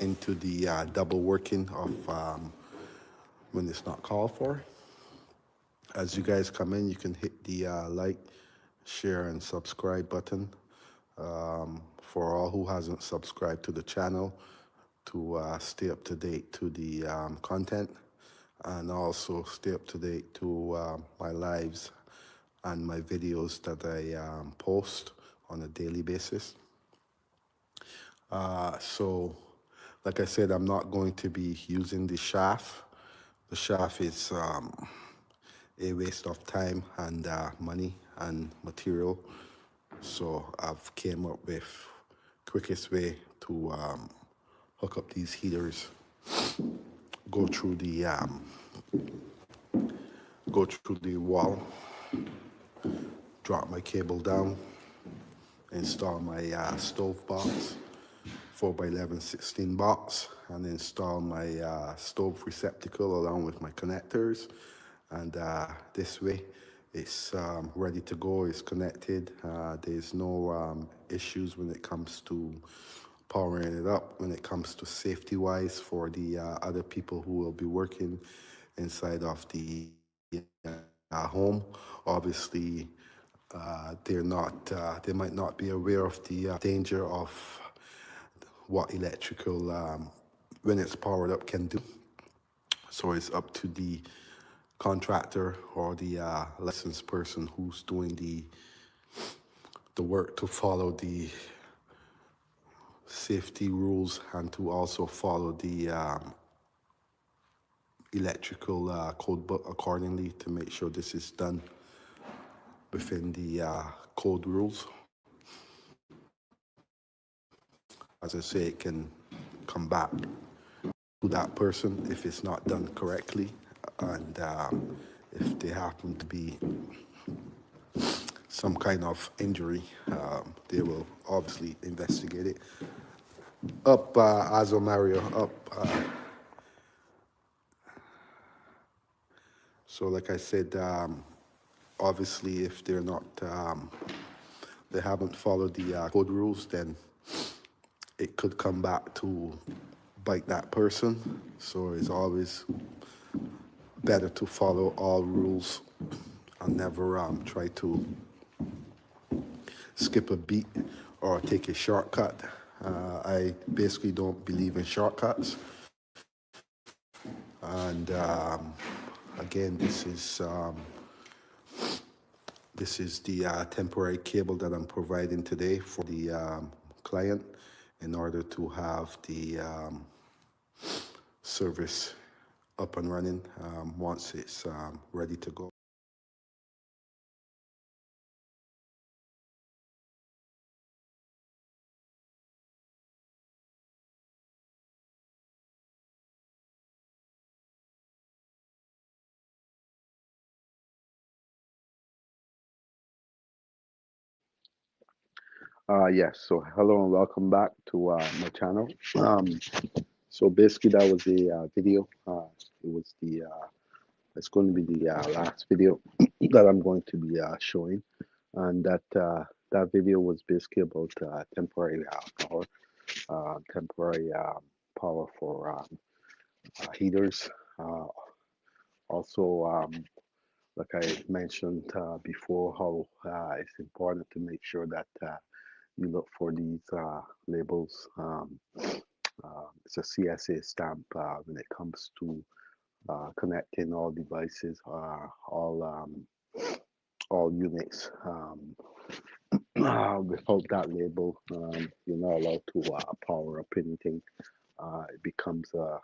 into the double working of when it's not called for. As you guys come in, you can hit the like, share, and subscribe button. For all who hasn't subscribed to the channel, to stay up to date to the content, and also stay up to date to my lives and my videos that I post on a daily basis. So, like I said, I'm not going to be using the shaft. The shaft is a waste of time and money and material. So I've came up with quickest way to hook up these heaters, go through the wall, drop my cable down, install my stove box, 4 by 11 16 box, and install my stove receptacle along with my connectors. And this way it's ready to go, it's connected. There's no issues when it comes to powering it up, when it comes to safety wise for the other people who will be working inside of the home. Obviously, they might not be aware of the danger of what electrical, when it's powered up, can do. So it's up to the contractor or the licensed person who's doing the work to follow the safety rules and to also follow the electrical code book accordingly to make sure this is done within the code rules. As I say, it can come back to that person if it's not done correctly, and if they happen to be some kind of injury, they will obviously investigate it. Up, Azo Mario, up. So, like I said, obviously, if they're not, they haven't followed the code rules, then it could come back to bite that person. So it's always better to follow all rules and never try to skip a beat or take a shortcut. I basically don't believe in shortcuts. And again, this is the temporary cable that I'm providing today for the client in order to have the service up and running once it's ready to go. Yes, so hello and welcome back to my channel. Um, so basically, that was a video. It was it's going to be the last video that I'm going to be showing, and that video was basically about temporary power for heaters. Also, like I mentioned before, how it's important to make sure that you look for these labels. It's a CSA stamp when it comes to connecting all devices, all units. Without that label, you're not allowed to power up anything. It becomes a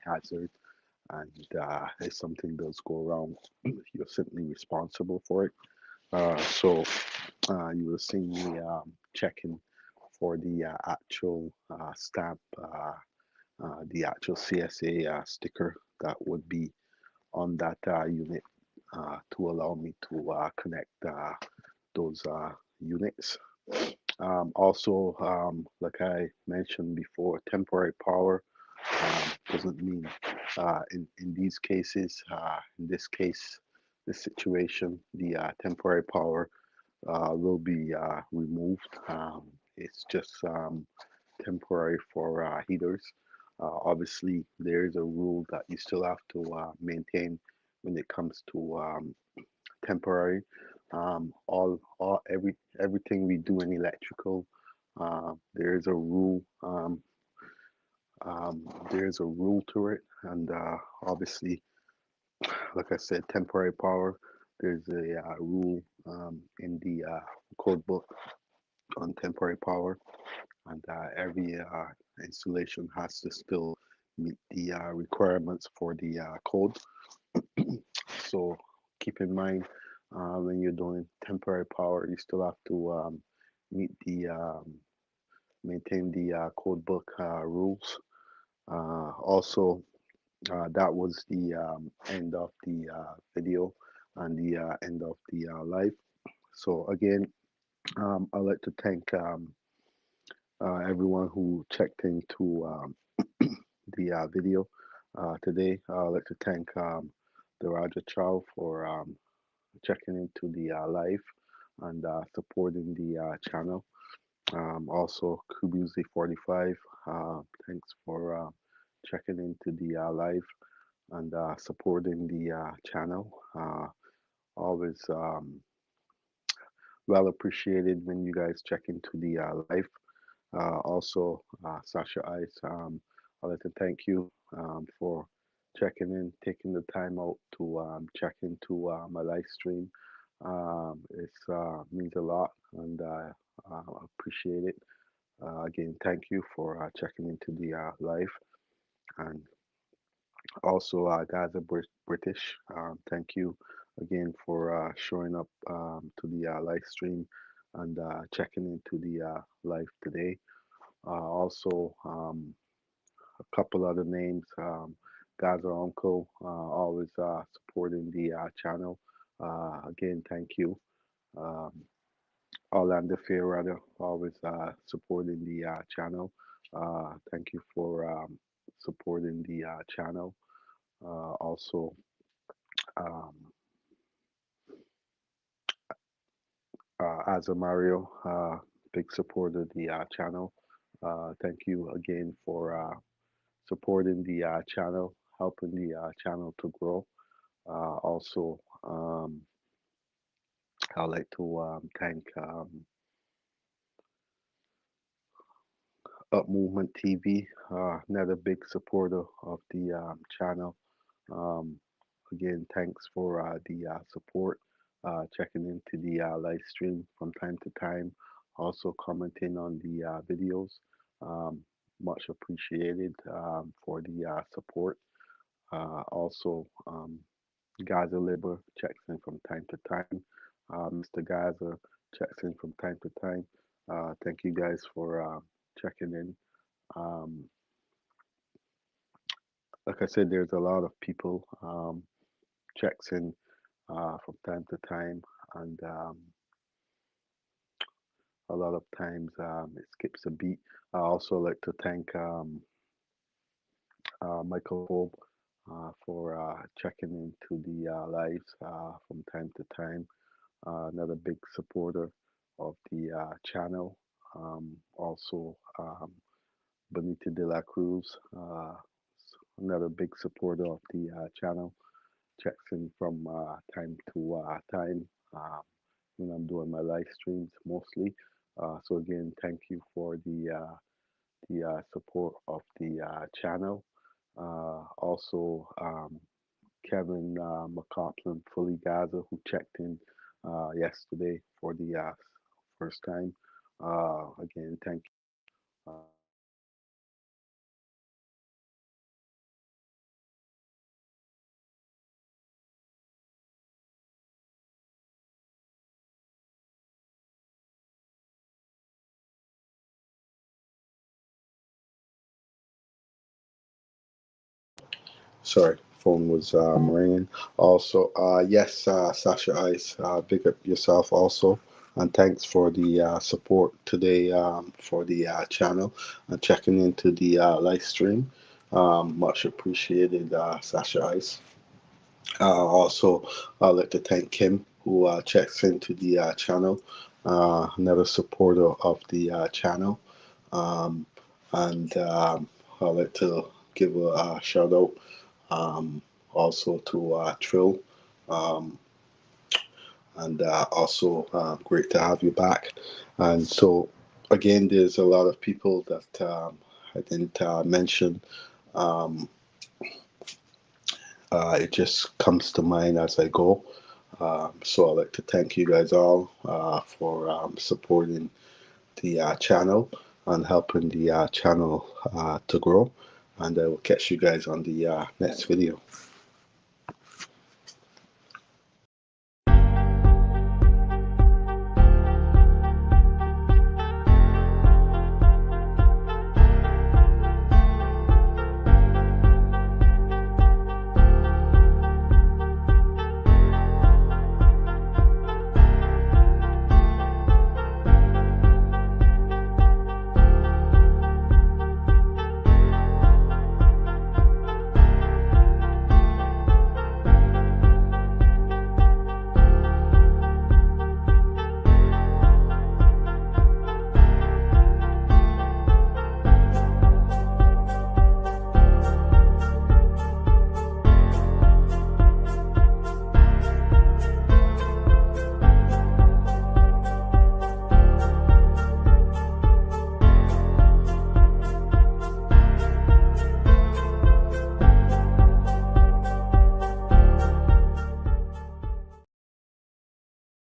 hazard, and if something does go wrong, you're simply responsible for it. So you will see me checking for the actual stamp, the actual CSA sticker that would be on that unit to allow me to connect those units. Also, like I mentioned before, temporary power. doesn't mean in these cases, in this case, this situation, the temporary power will be removed. It's just temporary for heaters. Obviously, there is a rule that you still have to maintain when it comes to temporary. Everything we do in electrical, there is a rule. There is a rule to it, and obviously, like I said, temporary power. There's a rule in the code book on temporary power, and every installation has to still meet the requirements for the code. So keep in mind when you're doing temporary power, you still have to meet the maintain the code book rules. Also, that was the end of the video and the end of the live. So again, I'd like to thank everyone who checked into the video today. I'd like to thank the Raja Chow for checking into the live and supporting the channel. Also, Kubuzi45, thanks for checking into the live and supporting the channel. Always well appreciated when you guys check into the live. Also, Sasha Ice, I'd like to thank you for checking in, taking the time out to check into my live stream. It means a lot, and I appreciate it. Again, thank you for checking into the live, and also guys are British. Thank you again for showing up to the live stream and checking into the live today. Also, a couple other names. Gaza Uncle, always supporting the channel. Again, thank you. Um, Orlando Fairweather, always supporting the channel. Thank you for supporting the channel. Also, um, as a Mario, big supporter of the channel. Thank you again for supporting the channel, helping the channel to grow. Also, I'd like to thank Up Movement TV, another big supporter of the channel. Um, Again, thanks for the support, checking into the live stream from time to time, also commenting on the videos. Um, Much appreciated for the support. Also, Gaza Liber checks in from time to time. Mr. Gaza checks in from time to time. Thank you guys for checking in. Um, like I said, there's a lot of people checks in from time to time, and a lot of times it skips a beat. I also like to thank Michael Hope for checking into the lives from time to time. Another big supporter of the channel. Also, Benita de la Cruz, another big supporter of the channel, checks in from time to time when I'm doing my live streams mostly. So again, thank you for the support of the channel. Also, Kevin McCoplin, Fully Gaza, who checked in yesterday for the first time. Again, thank you. Sorry, phone was ringing. Also, yes, Sasha Ice, big up yourself also. And thanks for the support today for the channel and checking into the live stream. Much appreciated, Sasha Ice. Also, I'd like to thank Kim, who checks into the channel, another supporter of the channel. Um, and I'd like to give a, shout out also to Trill. Um, and also, great to have you back. And so, again, there's a lot of people that I didn't mention. Um, it just comes to mind as I go. So I'd like to thank you guys all for supporting the channel and helping the channel to grow. And I will catch you guys on the next video.